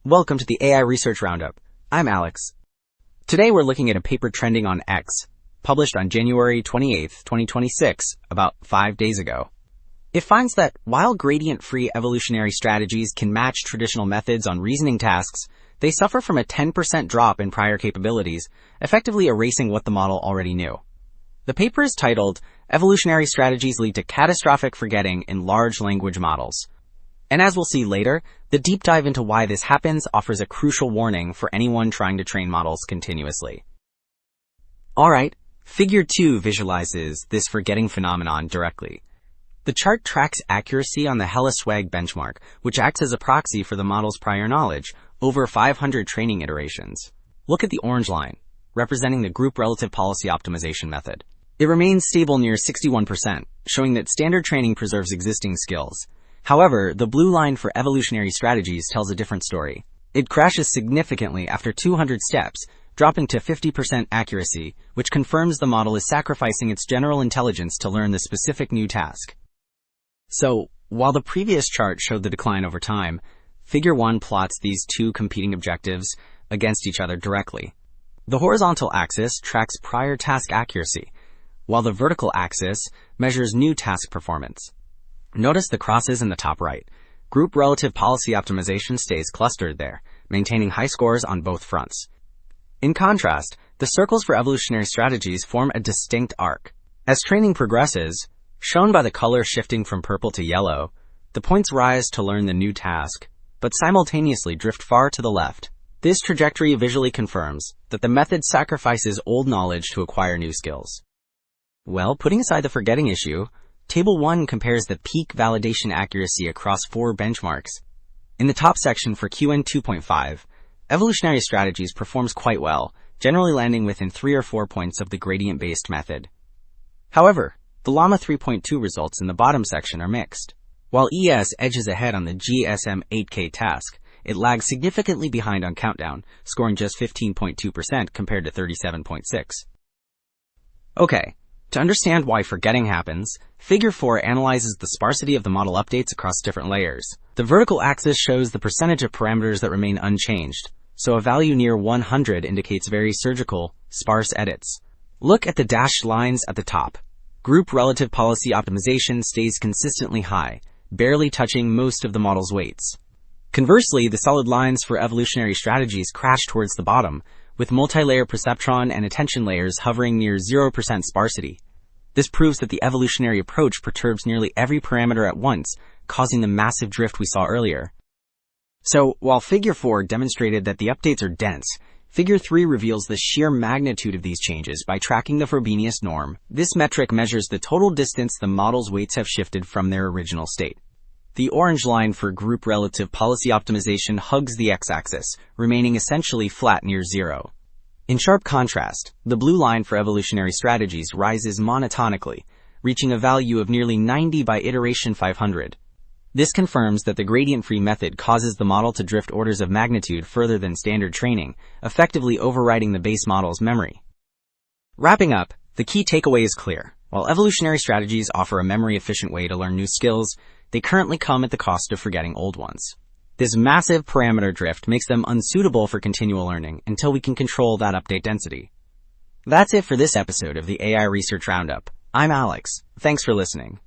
Welcome to the AI Research Roundup. I'm Alex. Today we're looking at a paper trending on X, published on January 28, 2026, about 5 days ago. It finds that while gradient-free evolutionary strategies can match traditional methods on reasoning tasks, they suffer from a 10% drop in prior capabilities, effectively erasing what the model already knew. The paper is titled, Evolutionary Strategies Lead to Catastrophic Forgetting in Large Language Models. And as we'll see later, the deep dive into why this happens offers a crucial warning for anyone trying to train models continuously. Alright, Figure 2 visualizes this forgetting phenomenon directly. The chart tracks accuracy on the HellaSwag benchmark, which acts as a proxy for the model's prior knowledge, over 500 training iterations. Look at the orange line, representing the group relative policy optimization method. It remains stable near 61%, showing that standard training preserves existing skills. However, the blue line for evolutionary strategies tells a different story. It crashes significantly after 200 steps, dropping to 50% accuracy, which confirms the model is sacrificing its general intelligence to learn the specific new task. So, while the previous chart showed the decline over time, Figure 1 plots these two competing objectives against each other directly. The horizontal axis tracks prior task accuracy, while the vertical axis measures new task performance. Notice the crosses in the top right. Group relative policy optimization stays clustered there, maintaining high scores on both fronts. In contrast, the circles for evolutionary strategies form a distinct arc. As training progresses, shown by the color shifting from purple to yellow, the points rise to learn the new task, but simultaneously drift far to the left. This trajectory visually confirms that the method sacrifices old knowledge to acquire new skills. Well, putting aside the forgetting issue, Table 1 compares the peak validation accuracy across 4 benchmarks. In the top section for QN 2.5, evolutionary strategies performs quite well, generally landing within 3 or 4 points of the gradient-based method. However, the Llama 3.2 results in the bottom section are mixed. While ES edges ahead on the GSM 8K task, it lags significantly behind on Countdown, scoring just 15.2% compared to 37.6%. Okay. To understand why forgetting happens, Figure 4 analyzes the sparsity of the model updates across different layers. The vertical axis shows the percentage of parameters that remain unchanged, so a value near 100 indicates very surgical, sparse edits. Look at the dashed lines at the top. Group relative policy optimization stays consistently high, barely touching most of the model's weights. Conversely, the solid lines for evolutionary strategies crash towards the bottom, with multi-layer perceptron and attention layers hovering near 0% sparsity. This proves that the evolutionary approach perturbs nearly every parameter at once, causing the massive drift we saw earlier. So, while Figure 4 demonstrated that the updates are dense, Figure 3 reveals the sheer magnitude of these changes by tracking the Frobenius norm. This metric measures the total distance the model's weights have shifted from their original state. The orange line for group relative policy optimization hugs the x-axis, remaining essentially flat near 0. In sharp contrast, the blue line for evolutionary strategies rises monotonically, reaching a value of nearly 90 by iteration 500. This confirms that the gradient-free method causes the model to drift orders of magnitude further than standard training, effectively overriding the base model's memory. Wrapping up, the key takeaway is clear. While evolutionary strategies offer a memory-efficient way to learn new skills, they currently come at the cost of forgetting old ones. This massive parameter drift makes them unsuitable for continual learning until we can control that update density. That's it for this episode of the AI Research Roundup. I'm Alex. Thanks for listening.